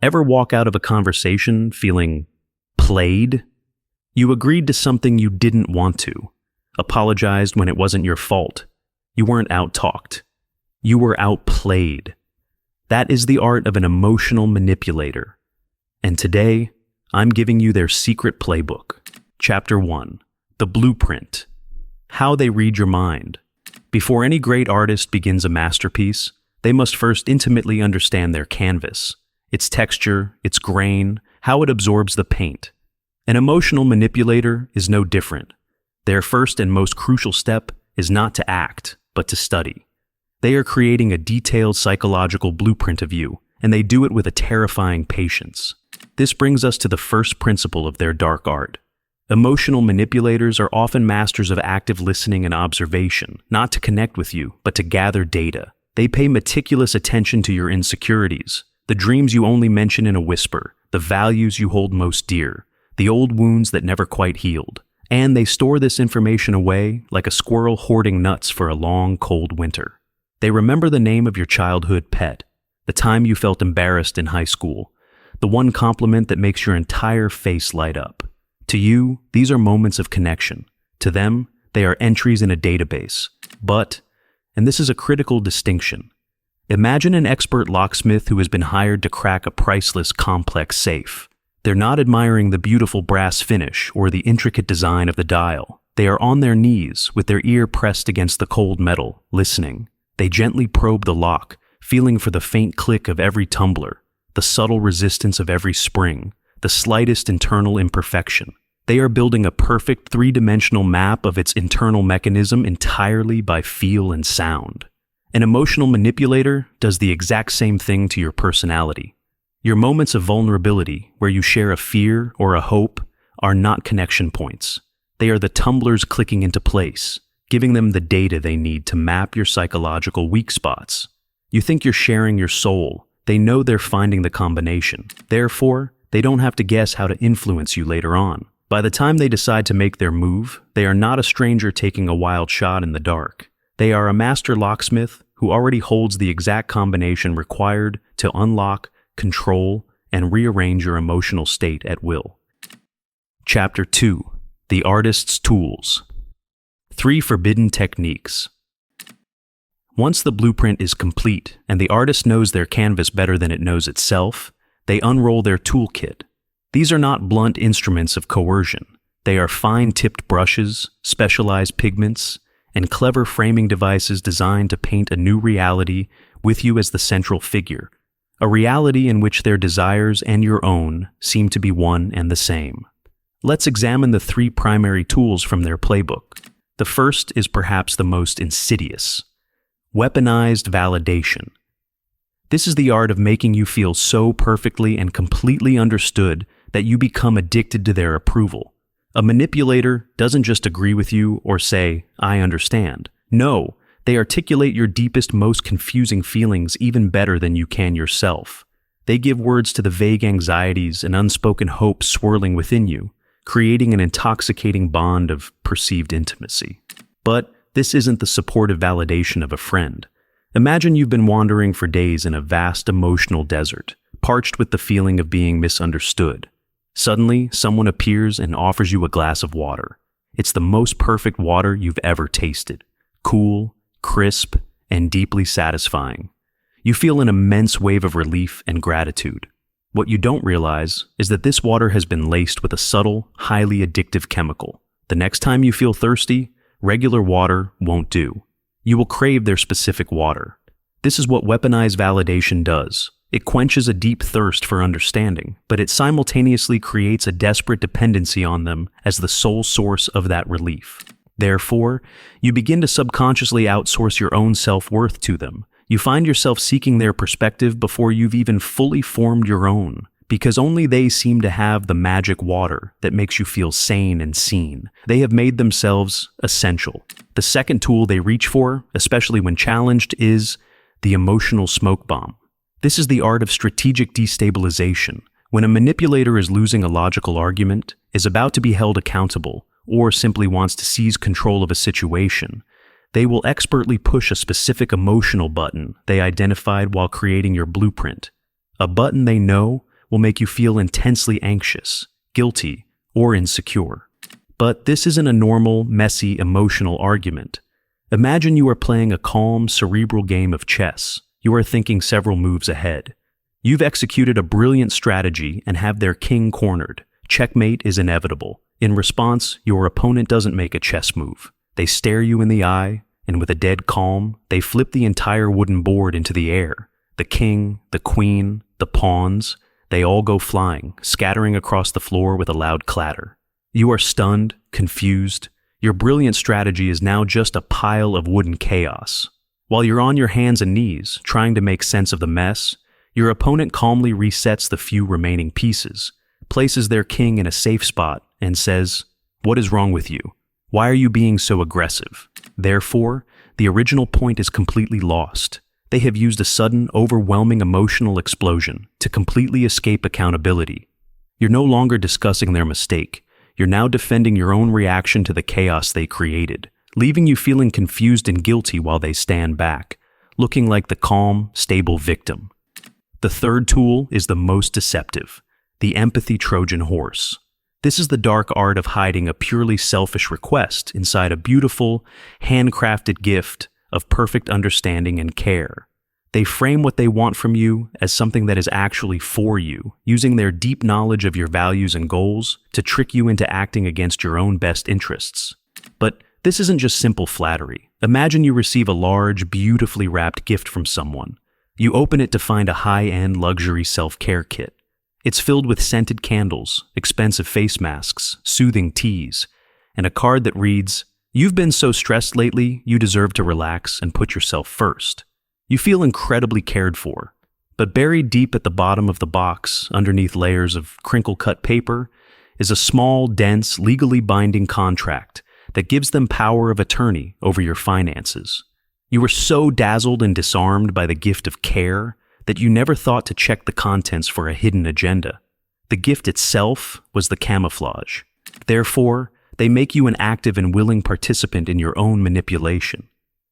Ever walk out of a conversation feeling played? You agreed to something you didn't want to, apologized when it wasn't your fault. You weren't out-talked. You were outplayed. That is the art of an emotional manipulator. And today, I'm giving you their secret playbook. Chapter 1. The Blueprint. How they read your mind. Before any great artist begins a masterpiece, they must first intimately understand their canvas, its texture, its grain, how it absorbs the paint. An emotional manipulator is no different. Their first and most crucial step is not to act, but to study. They are creating a detailed psychological blueprint of you, and they do it with a terrifying patience. This brings us to the first principle of their dark art. Emotional manipulators are often masters of active listening and observation, not to connect with you, but to gather data. They pay meticulous attention to your insecurities, the dreams you only mention in a whisper, the values you hold most dear, the old wounds that never quite healed. And they store this information away like a squirrel hoarding nuts for a long, cold winter. They remember the name of your childhood pet, the time you felt embarrassed in high school, the one compliment that makes your entire face light up. To you, these are moments of connection. To them, they are entries in a database. But, and this is a critical distinction, imagine an expert locksmith who has been hired to crack a priceless, complex safe. They're not admiring the beautiful brass finish or the intricate design of the dial. They are on their knees, with their ear pressed against the cold metal, listening. They gently probe the lock, feeling for the faint click of every tumbler, the subtle resistance of every spring, the slightest internal imperfection. They are building a perfect three-dimensional map of its internal mechanism entirely by feel and sound. An emotional manipulator does the exact same thing to your personality. Your moments of vulnerability, where you share a fear or a hope, are not connection points. They are the tumblers clicking into place, giving them the data they need to map your psychological weak spots. You think you're sharing your soul. They know they're finding the combination. Therefore, they don't have to guess how to influence you later on. By the time they decide to make their move, they are not a stranger taking a wild shot in the dark. They are a master locksmith who already holds the exact combination required to unlock, control, and rearrange your emotional state at will. Chapter 2. The Artist's Tools. 3 Forbidden Techniques. Once the blueprint is complete and the artist knows their canvas better than it knows itself, they unroll their toolkit. These are not blunt instruments of coercion. They are fine-tipped brushes, specialized pigments, and clever framing devices designed to paint a new reality with you as the central figure, a reality in which their desires and your own seem to be one and the same. Let's examine the 3 primary tools from their playbook. The first is perhaps the most insidious: weaponized validation. This is the art of making you feel so perfectly and completely understood that you become addicted to their approval. A manipulator doesn't just agree with you or say, "I understand." No, they articulate your deepest, most confusing feelings even better than you can yourself. They give words to the vague anxieties and unspoken hopes swirling within you, creating an intoxicating bond of perceived intimacy. But this isn't the supportive validation of a friend. Imagine you've been wandering for days in a vast emotional desert, parched with the feeling of being misunderstood. Suddenly, someone appears and offers you a glass of water. It's the most perfect water you've ever tasted. Cool, crisp, and deeply satisfying. You feel an immense wave of relief and gratitude. What you don't realize is that this water has been laced with a subtle, highly addictive chemical. The next time you feel thirsty, regular water won't do. You will crave their specific water. This is what weaponized validation does. It quenches a deep thirst for understanding, but it simultaneously creates a desperate dependency on them as the sole source of that relief. Therefore, you begin to subconsciously outsource your own self-worth to them. You find yourself seeking their perspective before you've even fully formed your own, because only they seem to have the magic water that makes you feel sane and seen. They have made themselves essential. The second tool they reach for, especially when challenged, is the emotional smoke bomb. This is the art of strategic destabilization. When a manipulator is losing a logical argument, is about to be held accountable, or simply wants to seize control of a situation, they will expertly push a specific emotional button they identified while creating your blueprint. A button they know will make you feel intensely anxious, guilty, or insecure. But this isn't a normal, messy, emotional argument. Imagine you are playing a calm, cerebral game of chess. You are thinking several moves ahead. You've executed a brilliant strategy and have their king cornered. Checkmate is inevitable. In response, your opponent doesn't make a chess move. They stare you in the eye, and with a dead calm, they flip the entire wooden board into the air. The king, the queen, the pawns, they all go flying, scattering across the floor with a loud clatter. You are stunned, confused. Your brilliant strategy is now just a pile of wooden chaos. While you're on your hands and knees, trying to make sense of the mess, your opponent calmly resets the few remaining pieces, places their king in a safe spot, and says, "What is wrong with you? Why are you being so aggressive?" Therefore, the original point is completely lost. They have used a sudden, overwhelming emotional explosion to completely escape accountability. You're no longer discussing their mistake. You're now defending your own reaction to the chaos they created, leaving you feeling confused and guilty while they stand back, looking like the calm, stable victim. The third tool is the most deceptive, the empathy Trojan Horse. This is the dark art of hiding a purely selfish request inside a beautiful, handcrafted gift of perfect understanding and care. They frame what they want from you as something that is actually for you, using their deep knowledge of your values and goals to trick you into acting against your own best interests. But this isn't just simple flattery. Imagine you receive a large, beautifully wrapped gift from someone. You open it to find a high-end luxury self-care kit. It's filled with scented candles, expensive face masks, soothing teas, and a card that reads, "You've been so stressed lately, you deserve to relax and put yourself first." You feel incredibly cared for, but buried deep at the bottom of the box, underneath layers of crinkle-cut paper, is a small, dense, legally binding contract that gives them power of attorney over your finances. You were so dazzled and disarmed by the gift of care that you never thought to check the contents for a hidden agenda. The gift itself was the camouflage. Therefore, they make you an active and willing participant in your own manipulation.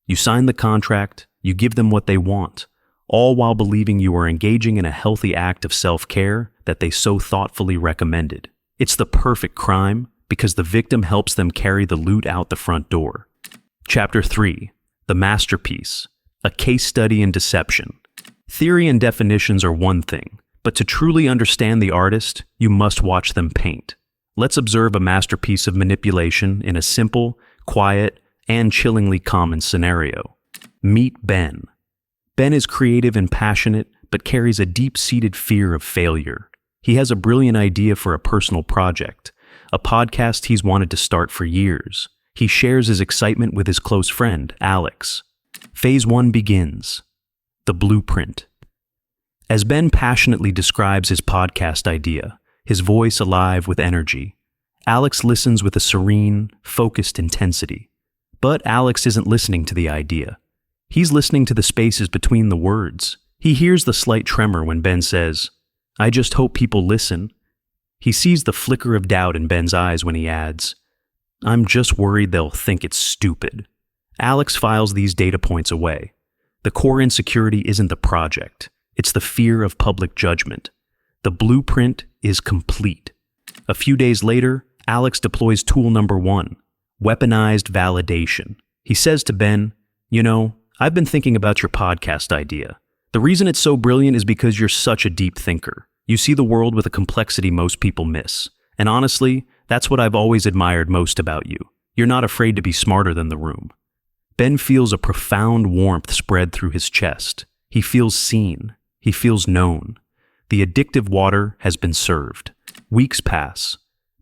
You sign the contract, you give them what they want, all while believing you are engaging in a healthy act of self-care that they so thoughtfully recommended. It's the perfect crime because the victim helps them carry the loot out the front door. Chapter 3. The Masterpiece. A Case Study in Deception. Theory and definitions are one thing, but to truly understand the artist, you must watch them paint. Let's observe a masterpiece of manipulation in a simple, quiet, and chillingly common scenario. Meet Ben. Ben is creative and passionate, but carries a deep-seated fear of failure. He has a brilliant idea for a personal project, a podcast he's wanted to start for years. He shares his excitement with his close friend, Alex. Phase 1 begins. The blueprint. As Ben passionately describes his podcast idea, his voice alive with energy, Alex listens with a serene, focused intensity. But Alex isn't listening to the idea. He's listening to the spaces between the words. He hears the slight tremor when Ben says, "I just hope people listen." He sees the flicker of doubt in Ben's eyes when he adds, "I'm just worried they'll think it's stupid." Alex files these data points away. The core insecurity isn't the project. It's the fear of public judgment. The blueprint is complete. A few days later, Alex deploys tool number 1, weaponized validation. He says to Ben, "You know, I've been thinking about your podcast idea. The reason it's so brilliant is because you're such a deep thinker. You see the world with a complexity most people miss. And honestly, that's what I've always admired most about you. You're not afraid to be smarter than the room." Ben feels a profound warmth spread through his chest. He feels seen. He feels known. The addictive water has been served. Weeks pass.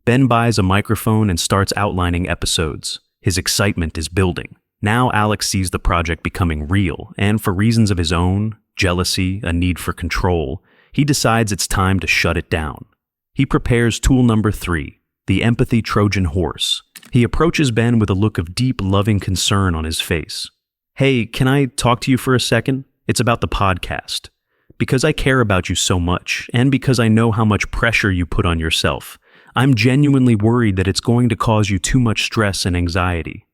Ben buys a microphone and starts outlining episodes. His excitement is building. Now Alex sees the project becoming real, and for reasons of his own, jealousy, a need for control, he decides it's time to shut it down. He prepares tool number 3, the empathy Trojan Horse. He approaches Ben with a look of deep, loving concern on his face. "Hey, can I talk to you for a second? It's about the podcast. Because I care about you so much, and because I know how much pressure you put on yourself, I'm genuinely worried that it's going to cause you too much stress and anxiety.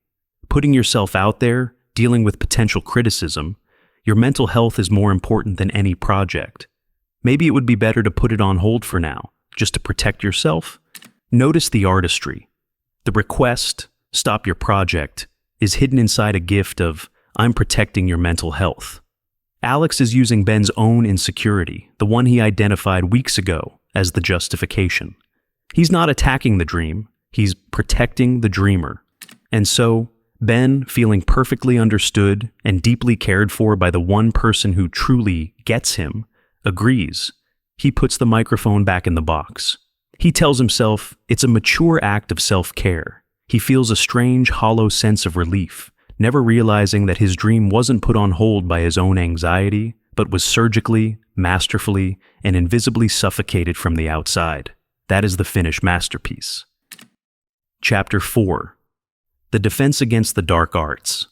Putting yourself out there, dealing with potential criticism, your mental health is more important than any project. Maybe it would be better to put it on hold for now, just to protect yourself. Notice the artistry. The request, "Stop your project," is hidden inside a gift of, "I'm protecting your mental health." Alex is using Ben's own insecurity, the one he identified weeks ago, as the justification. He's not attacking the dream, he's protecting the dreamer. And so, Ben, feeling perfectly understood and deeply cared for by the one person who truly gets him, agrees. He puts the microphone back in the box. He tells himself it's a mature act of self-care. He feels a strange, hollow sense of relief, never realizing that his dream wasn't put on hold by his own anxiety, but was surgically, masterfully, and invisibly suffocated from the outside. That is the finished masterpiece. Chapter 4. The Defense Against the Dark Arts.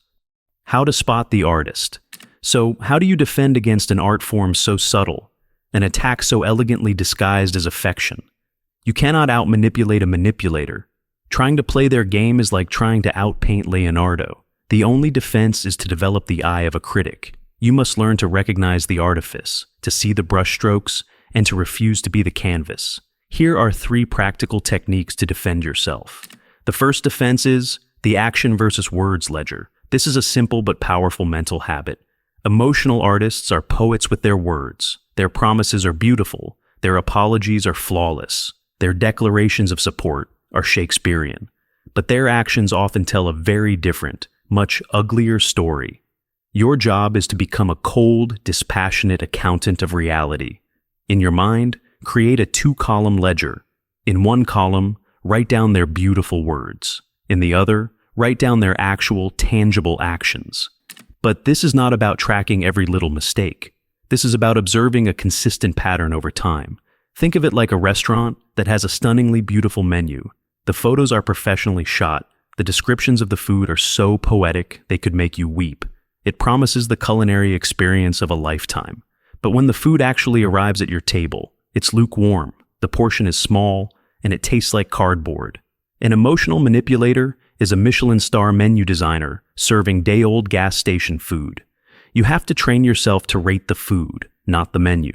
How to spot the artist. So, how do you defend against an art form so subtle, an attack so elegantly disguised as affection? You cannot out-manipulate a manipulator. Trying to play their game is like trying to outpaint Leonardo. The only defense is to develop the eye of a critic. You must learn to recognize the artifice, to see the brushstrokes, and to refuse to be the canvas. Here are 3 practical techniques to defend yourself. The first defense is the action versus words ledger. This is a simple but powerful mental habit. Emotional artists are poets with their words. Their promises are beautiful. Their apologies are flawless. Their declarations of support are Shakespearean. But their actions often tell a very different, much uglier story. Your job is to become a cold, dispassionate accountant of reality. In your mind, create a 2-column ledger. In one column, write down their beautiful words. In the other, write down their actual, tangible actions. But this is not about tracking every little mistake. This is about observing a consistent pattern over time. Think of it like a restaurant that has a stunningly beautiful menu. The photos are professionally shot. The descriptions of the food are so poetic they could make you weep. It promises the culinary experience of a lifetime. But when the food actually arrives at your table, it's lukewarm, the portion is small, and it tastes like cardboard. An emotional manipulator is a Michelin star menu designer serving day-old gas station food. You have to train yourself to rate the food, not the menu.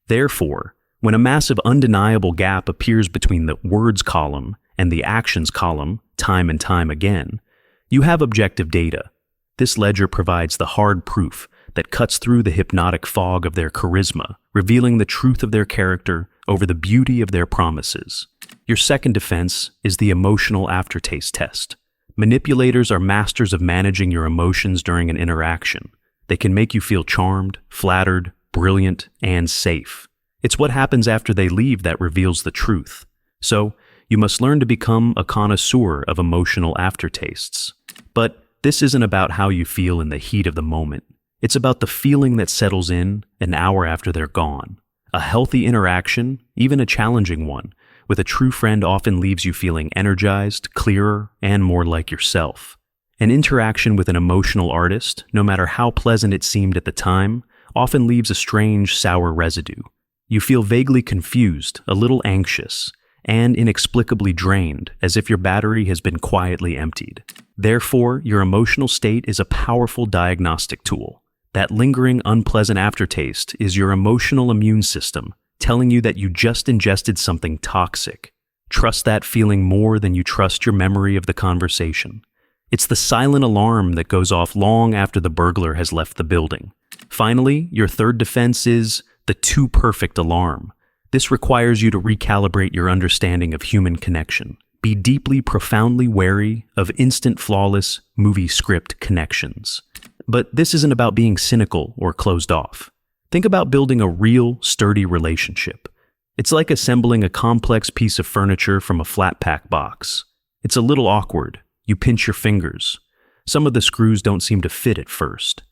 Therefore, when a massive undeniable gap appears between the words column and the actions column, time and time again, you have objective data. This ledger provides the hard proof that cuts through the hypnotic fog of their charisma, revealing the truth of their character over the beauty of their promises. Your second defense is the emotional aftertaste test. Manipulators are masters of managing your emotions during an interaction. They can make you feel charmed, flattered, brilliant, and safe. It's what happens after they leave that reveals the truth. So, you must learn to become a connoisseur of emotional aftertastes. But this isn't about how you feel in the heat of the moment. It's about the feeling that settles in an hour after they're gone. A healthy interaction, even a challenging one, with a true friend often leaves you feeling energized, clearer, and more like yourself. An interaction with an emotional artist, no matter how pleasant it seemed at the time, often leaves a strange, sour residue. You feel vaguely confused, a little anxious, and inexplicably drained, as if your battery has been quietly emptied. Therefore, your emotional state is a powerful diagnostic tool. That lingering, unpleasant aftertaste is your emotional immune system, telling you that you just ingested something toxic. Trust that feeling more than you trust your memory of the conversation. It's the silent alarm that goes off long after the burglar has left the building. Finally, your third defense is the too perfect alarm. This requires you to recalibrate your understanding of human connection. Be deeply, profoundly wary of instant, flawless, movie script connections. But this isn't about being cynical or closed off. Think about building a real, sturdy relationship. It's like assembling a complex piece of furniture from a flat-pack box. It's a little awkward. You pinch your fingers. Some of the screws don't seem to fit at first.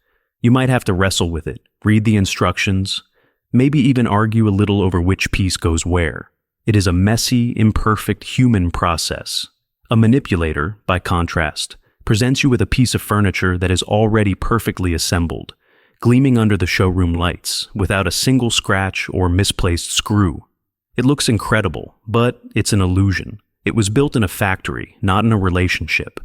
You might have to wrestle with it, read the instructions, maybe even argue a little over which piece goes where. It is a messy, imperfect human process. A manipulator, by contrast, presents you with a piece of furniture that is already perfectly assembled, gleaming under the showroom lights, without a single scratch or misplaced screw. It looks incredible, but it's an illusion. It was built in a factory, not in a relationship.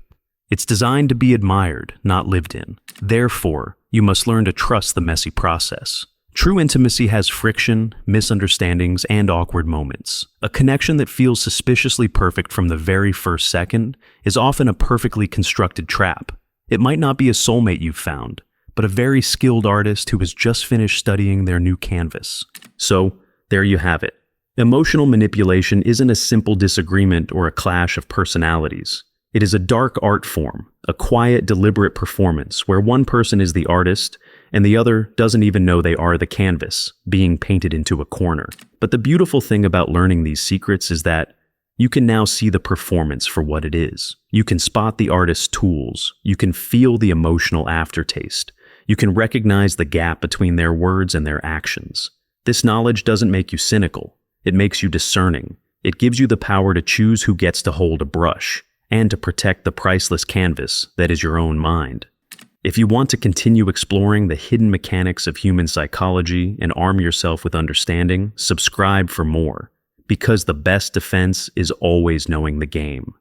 It's designed to be admired, not lived in. Therefore, you must learn to trust the messy process. True intimacy has friction, misunderstandings, and awkward moments. A connection that feels suspiciously perfect from the very first second is often a perfectly constructed trap. It might not be a soulmate you've found, but a very skilled artist who has just finished studying their new canvas. So, there you have it. Emotional manipulation isn't a simple disagreement or a clash of personalities. It is a dark art form, a quiet, deliberate performance where one person is the artist and the other doesn't even know they are the canvas, being painted into a corner. But the beautiful thing about learning these secrets is that you can now see the performance for what it is. You can spot the artist's tools. You can feel the emotional aftertaste. You can recognize the gap between their words and their actions. This knowledge doesn't make you cynical. It makes you discerning. It gives you the power to choose who gets to hold a brush and to protect the priceless canvas that is your own mind. If you want to continue exploring the hidden mechanics of human psychology and arm yourself with understanding, subscribe for more, because the best defense is always knowing the game.